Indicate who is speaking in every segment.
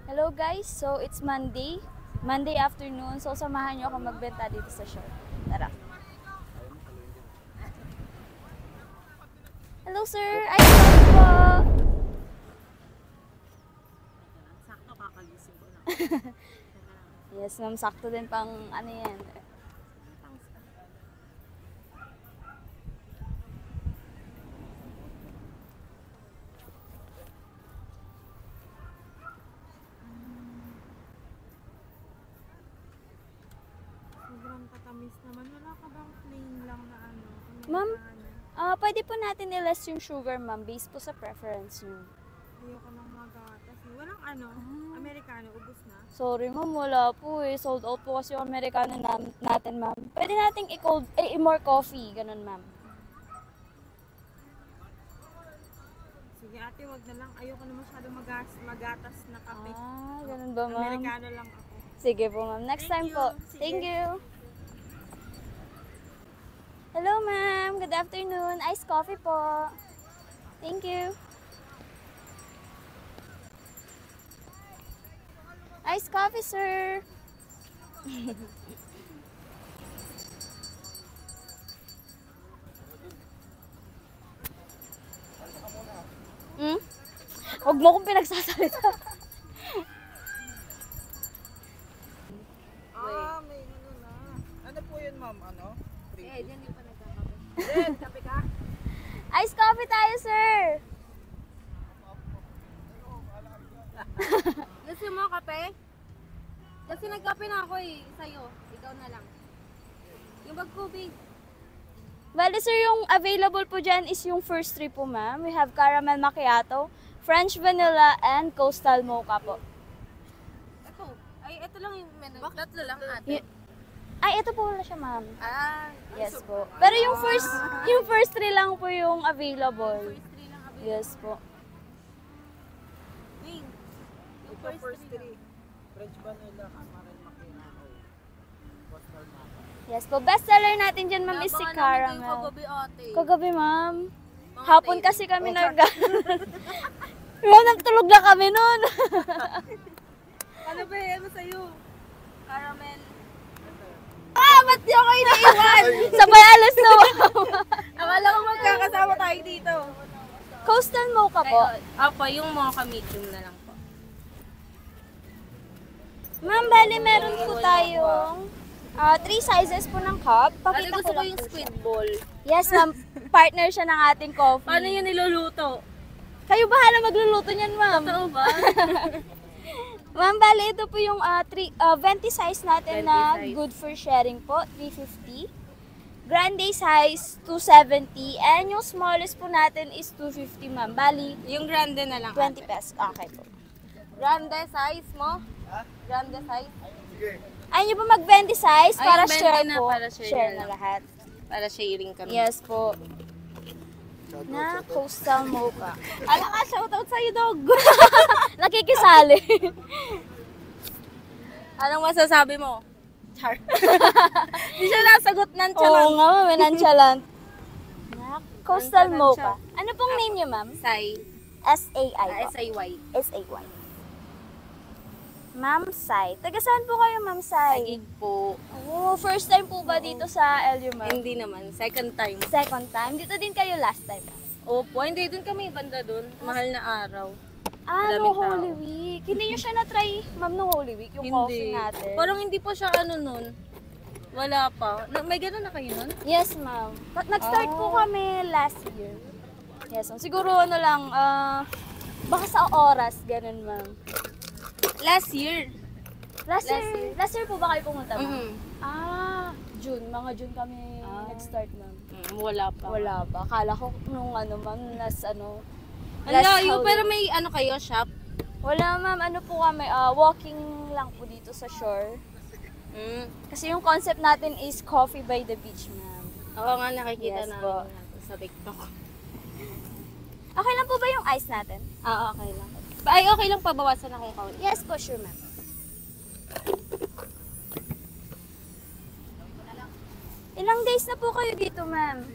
Speaker 1: Hello guys, so it's Monday afternoon, so samahan niyo ako magbenta dito sa shop. Tara. Hello sir, ay po.
Speaker 2: Sakto kakagising ko lang.
Speaker 1: Yes ma'am, sakto din pang ano yan.
Speaker 2: Sobrang tatamis naman. Wala ka bang plain lang na ano?
Speaker 1: Ma'am, pwede po natin i-less yung sugar ma'am, based po sa preference niyo.
Speaker 2: Ayoko ng magatas. Walang ano, Amerikano, ubos na.
Speaker 1: Sorry ma'am, wala po eh. Sold out po kasi yung Americano natin ma'am. Pwede nating i-more coffee, ganun ma'am.
Speaker 2: Sige ate, wag na lang. Ayoko na masyadong magatas na kape.
Speaker 1: Ganun ba ma'am?
Speaker 2: Amerikano lang ako.
Speaker 1: Sige po ma'am. Next time
Speaker 2: Thank you.
Speaker 1: po.
Speaker 2: Sige.
Speaker 1: Thank you. Hello ma'am. Good afternoon. Iced coffee po. Thank you. Iced coffee, sir. Hmm? Huwag mo kong pinagsasalita.
Speaker 2: May ano na. Ano po yun ma'am? Ano? Diyan di pa nagkakape. Kape ka?
Speaker 1: Iced coffee tayo, sir.
Speaker 2: Gusto mo kape? Kasi nagkape na ako eh. Sa'yo. Ikaw na lang. Yung bag-kubig.
Speaker 1: Bali, sir, yung available po dyan is yung first three po, ma'am. We have caramel macchiato, French vanilla, and coastal mocha po.
Speaker 2: Ito. Ay, ito lang yung menu. Tatlo lang ate.
Speaker 1: Ay, ito po wala siya, ma'am. Yes
Speaker 2: So,
Speaker 1: po. Pero yung first three lang po yung available.
Speaker 2: first three lang available.
Speaker 1: Yes po.
Speaker 2: Wing. Yung first three.
Speaker 3: French vanilla, caramel macchiato, coastal mocha.
Speaker 1: Yes po. Best seller natin dyan, ma'am, is si caramel.
Speaker 2: Kagabi ate.
Speaker 1: Kagabi, ma'am.
Speaker 2: Mga
Speaker 1: Hapon
Speaker 2: tail.
Speaker 1: kasi kami nagtulog na kami nun.
Speaker 2: Ano ba ano sa'yo? Caramel.
Speaker 1: Ba't di ako iniiwan? Sabay alas na, ma'am.
Speaker 2: Akala ko magkakasama tayo dito.
Speaker 1: Coastal mocha po.
Speaker 2: Apo, yung mocha medium na lang po.
Speaker 1: Ma'am, bali meron po tayong 3 sizes po ng cup.
Speaker 2: Bali
Speaker 1: Pakita
Speaker 2: gusto ko
Speaker 1: lang
Speaker 2: yung
Speaker 1: po
Speaker 2: squid
Speaker 1: siya.
Speaker 2: ball.
Speaker 1: Yes, ma'am. Partner siya ng ating coffee.
Speaker 2: Paano yun niluluto?
Speaker 1: Kayo bahala magluluto niyan, ma'am.
Speaker 2: Totoo ba?
Speaker 1: Ma'am, bali ito po yung 20 size natin
Speaker 2: 20
Speaker 1: na
Speaker 2: size.
Speaker 1: good for sharing po, 350. Grande size, 270. And yung smallest po natin is 250, ma'am. Bali,
Speaker 2: Yung grande na lang.
Speaker 1: 20 pesos. Okay po.
Speaker 2: Grande size mo? Grande size?
Speaker 1: Ayaw niyo po mag-20 size
Speaker 2: Ay,
Speaker 1: para
Speaker 2: yung 20
Speaker 1: share
Speaker 2: na,
Speaker 1: po.
Speaker 2: para share
Speaker 1: Share
Speaker 2: na
Speaker 1: na lahat.
Speaker 2: Para sharing kami.
Speaker 1: Yes po. Na coastal mocha.
Speaker 2: Alam ka, shoutout sa'yo, dog.
Speaker 1: Nakikisali.
Speaker 2: Anong masasabi mo? Char. Hindi siya nasagot ng
Speaker 1: Oo
Speaker 2: chalang.
Speaker 1: nga, ma'am. Nonchalant. Na coastal
Speaker 2: Nonchalant
Speaker 1: mocha.
Speaker 2: siya.
Speaker 1: Ano pong name niyo, ma'am?
Speaker 2: Sai.
Speaker 1: S-A-I po.
Speaker 2: S-I-Y.
Speaker 1: S-A-Y. Ma'am Sai. Taga saan po kayo, Ma'am Sai?
Speaker 2: Agig po.
Speaker 1: Oh, first time po ba dito sa LU, ma'am?
Speaker 2: Hindi naman. Second time.
Speaker 1: Second time? Dito din kayo last time?
Speaker 2: Opo. Hindi, dun kami banda dun. Mahal na araw.
Speaker 1: No
Speaker 2: Maraming tao.
Speaker 1: Holy Week. Hindi nyo siya na-try, ma'am, no Holy Week, yung coffee natin.
Speaker 2: Parang hindi pa siya ano nun. Wala pa. May gano'n na kayo nun?
Speaker 1: Yes, ma'am. Nag-start po kami last year. Yes, ma'am. Siguro ano lang, baka sa oras, ganun, ma'am.
Speaker 2: Last year.
Speaker 1: Last year po ba kayo pumunta, ma'am?
Speaker 2: Mhm.
Speaker 1: June. Mga June kami nag-start, ma'am.
Speaker 2: Wala pa.
Speaker 1: Wala ba? Akala ko nung ano, ma'am, last
Speaker 2: Ang layo, pero may ano kayo, shop?
Speaker 1: Wala, ma'am. Ano po kami, walking lang po dito sa shore. Kasi yung concept natin is coffee by the beach, ma'am.
Speaker 2: Oo nga, nakikita
Speaker 1: Yes
Speaker 2: namin
Speaker 1: po.
Speaker 2: sa TikTok.
Speaker 1: Okay lang po ba yung ice natin?
Speaker 2: Okay lang. Ay, okay lang pabawasan akong kaunti.
Speaker 1: Yes po, sure, ma'am. Ilang days na po kayo dito, ma'am?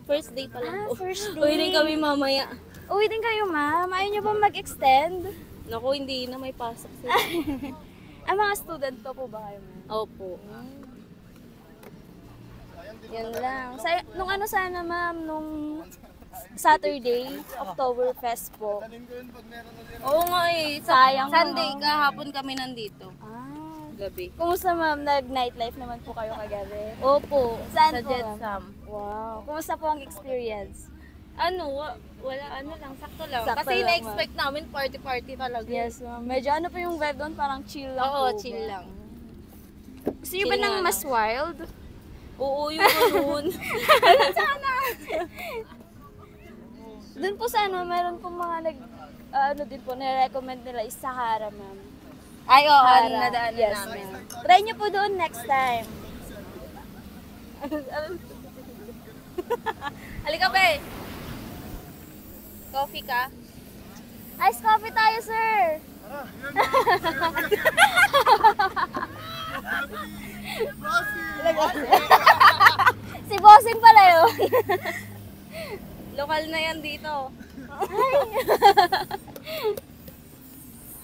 Speaker 2: First day pa lang po.
Speaker 1: First day.
Speaker 2: Uwi rin kami mamaya.
Speaker 1: Uwi din kayo, ma'am. Ayaw niyo ba mag-extend?
Speaker 2: Naku, hindi na may pasok sila.
Speaker 1: Ang mga student pa po ba kayo, ma'am?
Speaker 2: Opo.
Speaker 1: Yun lang. Nung ano sana, ma'am, nung Saturday, Oktoberfest po.
Speaker 2: Oo nga eh.
Speaker 1: Sayang
Speaker 2: Sunday,
Speaker 1: naman.
Speaker 2: kahapon kami nandito.
Speaker 1: Ah.
Speaker 2: Gabi.
Speaker 1: Kumusta, ma'am? Nag-nightlife naman po kayo kagabi?
Speaker 2: Opo.
Speaker 1: Saan
Speaker 2: sa
Speaker 1: po,
Speaker 2: Jet
Speaker 1: ma'am?
Speaker 2: Sam.
Speaker 1: Wow. Kumusta po ang experience?
Speaker 2: Ano, wala ano lang, sakto lang.
Speaker 1: Sakto
Speaker 2: Kasi
Speaker 1: lang,
Speaker 2: na-expect namin party-party talaga.
Speaker 1: Yes, ma'am. Medyo ano po yung vibe doon? Parang chill lang
Speaker 2: Oo,
Speaker 1: po
Speaker 2: chill
Speaker 1: ba?
Speaker 2: lang.
Speaker 1: Gusto niyo ba
Speaker 2: Chill
Speaker 1: ng
Speaker 2: nga
Speaker 1: mas wild?
Speaker 2: Oo, yung ganun.
Speaker 1: Doon po sa ano, meron pong mga ano din po, nire-recommend nila is Sahara, ma'am.
Speaker 2: Ay, oo,
Speaker 1: Sahara.
Speaker 2: nadaanan
Speaker 1: Yes,
Speaker 2: namin.
Speaker 1: ma'am. Try niyo po doon next time.
Speaker 2: Halika ba eh. Coffee ka?
Speaker 1: Ice coffee tayo, sir! Si Bossing pala yun.
Speaker 2: Lokal na yan dito.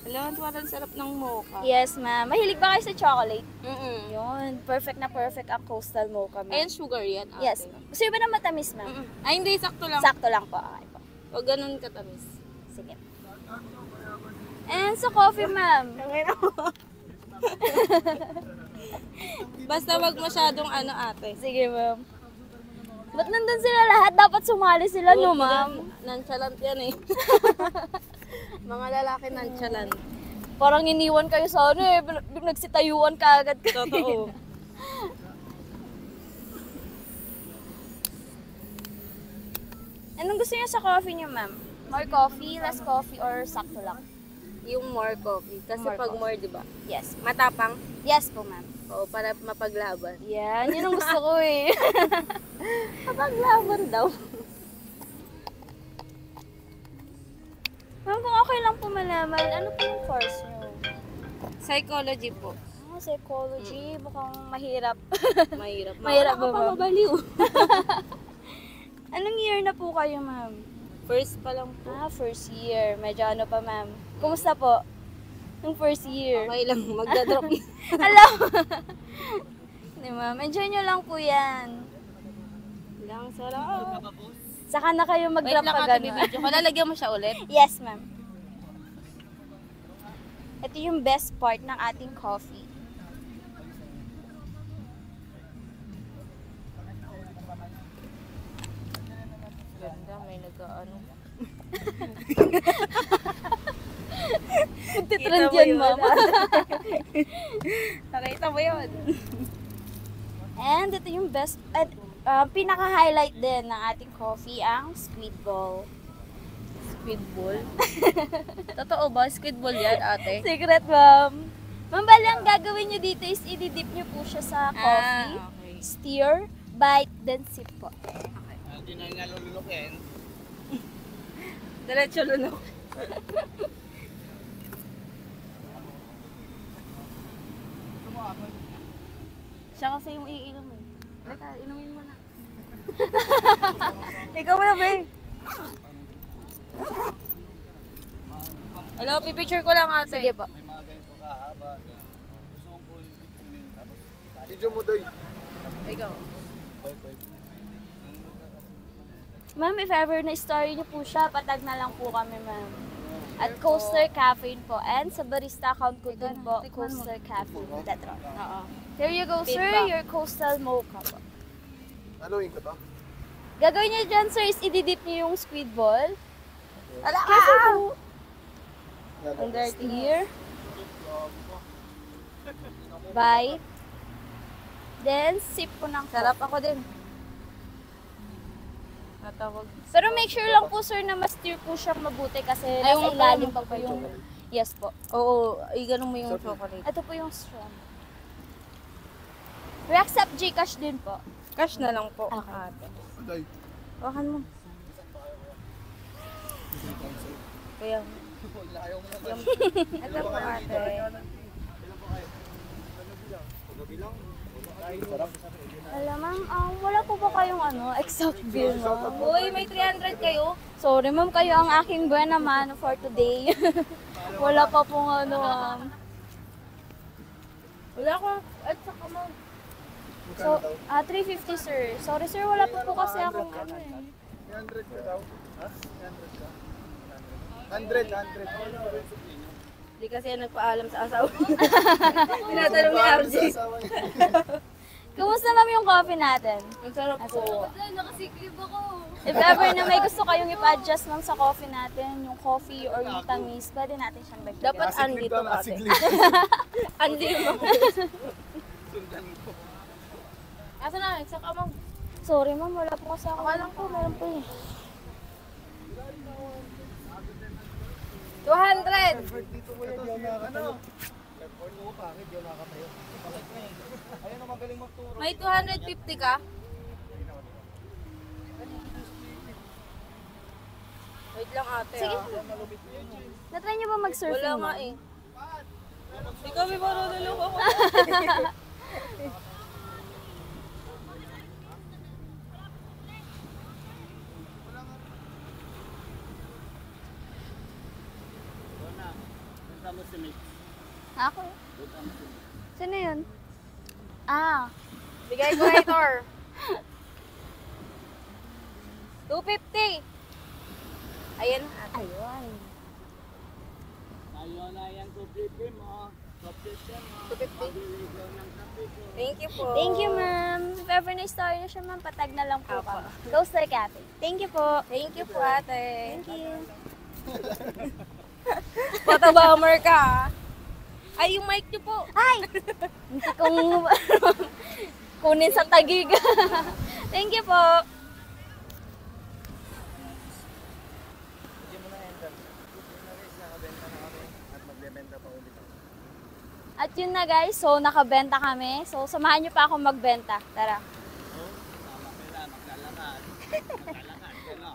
Speaker 2: Alam mo, parang sarap ng mocha.
Speaker 1: Yes, ma'am. Mahilig ba kayo sa chocolate?
Speaker 2: Mm-mm.
Speaker 1: Yun. Perfect na perfect ang coastal mocha, ma'am.
Speaker 2: Ayan, sugar yan, ate.
Speaker 1: Yes, ma'am. Gusto niyo ba na matamis, ma'am?
Speaker 2: Mm-mm. Ay, hindi, sakto lang.
Speaker 1: Sakto lang po. Okay po.
Speaker 2: Huwag ganun katamis.
Speaker 1: Sige. And sa coffee, ma'am.
Speaker 2: Basta wag masyadong ano, ate.
Speaker 1: Sige, ma'am. Ba't nandun sila lahat? Dapat sumali sila, no, ma'am?
Speaker 2: Nonchalant yan eh. Mga lalaki nonchalant.
Speaker 1: Parang iniwan kayo sa ano eh. Nagsitayuan ka agad kayo.
Speaker 2: Totoo.
Speaker 1: Anong gusto niyo sa coffee niyo, ma'am? More coffee, less coffee, or sakto lang?
Speaker 2: Yung more coffee. Kasi
Speaker 1: More
Speaker 2: pag
Speaker 1: coffee.
Speaker 2: more, di ba?
Speaker 1: Yes.
Speaker 2: Matapang.
Speaker 1: Yes po, ma'am.
Speaker 2: Oo, para mapaglaban.
Speaker 1: Yan, yun ang gusto ko eh. Kapaglaban daw. Ma'am, kung okay lang po malaman, ano po yung course niyo?
Speaker 2: Psychology po.
Speaker 1: Psychology, mukhang mahirap.
Speaker 2: Mahirap.
Speaker 1: Mahirap ba,
Speaker 2: Mawala ka pa
Speaker 1: ma'am?
Speaker 2: mabaliw.
Speaker 1: Anong year na po kayo, ma'am?
Speaker 2: First pa lang po.
Speaker 1: First year. Medyo ano pa, ma'am. Kumusta po? Yung first year.
Speaker 2: Okay lang, magdadrop.
Speaker 1: Alam! Di ma'am, enjoy nyo lang po yan.
Speaker 2: lang, sarap.
Speaker 1: Saka na kayo
Speaker 2: Wait
Speaker 1: mag-drop
Speaker 2: lang,
Speaker 1: ka
Speaker 2: ate,
Speaker 1: gano'n.
Speaker 2: bibidyo ko. Lalagyan mo siya ulit.
Speaker 1: Yes, ma'am. Ito yung best part ng ating coffee.
Speaker 2: Ganda, may nag-ano.
Speaker 1: Magtitrend
Speaker 2: Kita mo
Speaker 1: yan,
Speaker 2: yun,
Speaker 1: ma'am.
Speaker 2: Nakita mo yun.
Speaker 1: And ito yung best, pinaka-highlight din ng ating coffee, ang squid ball.
Speaker 2: Squid ball? Totoo ba? Squid ball yan, ate?
Speaker 1: Secret, ma'am. Ma'am, bali ang gagawin nyo dito is i-dip nyo po siya sa coffee,
Speaker 2: Okay.
Speaker 1: stir, bite, then sip po.
Speaker 3: Hindi na nga lulunukin.
Speaker 2: Diretso lunok. Siya kasi yung iinom eh. Teka, inumin mo na. Ikaw mo na, be. Hello, pipicture ko lang ate.
Speaker 1: Sige po.
Speaker 3: May mga ganito kahaba. Gusto kong po yung tapos video mo doy.
Speaker 2: Ikaw.
Speaker 1: Ma'am, if ever na story niyo po siya, patag na lang po kami, ma'am. At Coaster Cafe po. And sa barista account ko din po,
Speaker 2: tikman mo.
Speaker 1: Coaster Cafe. Tetron.
Speaker 2: Oo.
Speaker 1: Here you go, sir.
Speaker 2: Feedback.
Speaker 1: Your coastal mocha po.
Speaker 3: Haluin ko to?
Speaker 1: Gagawin niyo dyan, sir, is ididip niyo yung squid ball.
Speaker 2: Ala
Speaker 1: Kasi
Speaker 2: ka!
Speaker 1: po, ang dirty here. Bite. Then, sip po ng
Speaker 2: Sarap
Speaker 1: coffee.
Speaker 2: ako din. Natawag.
Speaker 1: Pero make sure lang po, sir, na ma-stir po siyang mabuti kasi nasa
Speaker 2: yung
Speaker 1: ilalim
Speaker 2: parang
Speaker 1: pa po yung... Yes po.
Speaker 2: Oo, ganun mo yung chocolate.
Speaker 1: Ito po yung straw. We accept Gcash din po.
Speaker 2: Cash na lang po.
Speaker 1: Okay.
Speaker 2: Ate.
Speaker 3: Doy.
Speaker 2: Wakan mo. Kaya,
Speaker 3: Ayaw mo na.
Speaker 2: ito po ate.
Speaker 3: Pagkabilang. Sarap.
Speaker 1: Alam, ma'am, wala po ba kayong exact bill, ma'am?
Speaker 2: Uy, may 300 kayo.
Speaker 1: Sorry, ma'am, kayo ang aking buena mano for today. Wala pa pong ano.
Speaker 2: Wala ko. At saka mo.
Speaker 1: So, 350 sir. Sorry sir, wala pa po kasi akong ano eh.
Speaker 4: 300 ka daw. Ha? 300 ka? 100.
Speaker 2: Hindi kasi yan nagpaalam sa asawa. Tinatanong ni RJ.
Speaker 1: Kumusta ma'am yung coffee natin?
Speaker 2: Ang sarap po.
Speaker 1: Nakasiklib ako. If ever na may gusto kayong ipa-adjust ma'am sa coffee natin, yung coffee or yung tamis, pwede natin siyang dagdagan.
Speaker 2: Dapat Andy to ate. Andy mo. Asa na? Isa ka mo.
Speaker 1: Sorry ma'am, wala po kasi ako.
Speaker 2: Akala
Speaker 1: ko, meron po eh.
Speaker 2: 200.
Speaker 4: Dito ko yan, di ako nakakatayo. Airport mo pa, di ako nakakatayo. Ayun ang magaling magturo.
Speaker 2: May 250 ka? Wait lang ate.
Speaker 1: Sige.
Speaker 2: ah.
Speaker 1: Natry niyo ba mag-surfing
Speaker 2: Wala nga
Speaker 1: ma'am?
Speaker 2: eh. Hindi kami marunong ako.
Speaker 3: Punta mo si Mix.
Speaker 1: Ako?
Speaker 3: Punta mo si Mix.
Speaker 1: Sino yun? Ah,
Speaker 2: Bigay ko Hector. 250. Ayan ate.
Speaker 1: ayun.
Speaker 3: Tayo na yan kupipi mo. Kupipi mo.
Speaker 2: 250.
Speaker 3: Pabiligaw ng kape ko.
Speaker 2: Thank you po.
Speaker 1: Thank you ma'am. If ever na story na siya ma'am, patag na lang po
Speaker 2: Apa.
Speaker 1: kami. Coastal Cafe. Thank you po.
Speaker 2: Thank you po ate.
Speaker 1: Thank you.
Speaker 2: Patabammer ka. Ay, yung mic niyo po.
Speaker 1: Ay! Hindi kong kunin sa tagig. Thank you po.
Speaker 4: Hindi mo na enter. Yun na guys, nakabenta na kami at magbebenta pa ulit ako.
Speaker 1: At yun na guys, so nakabenta kami. So samahan niyo pa ako magbenta. Tara.
Speaker 3: Tama ka lang, maglalakad. Maglalakad ka na.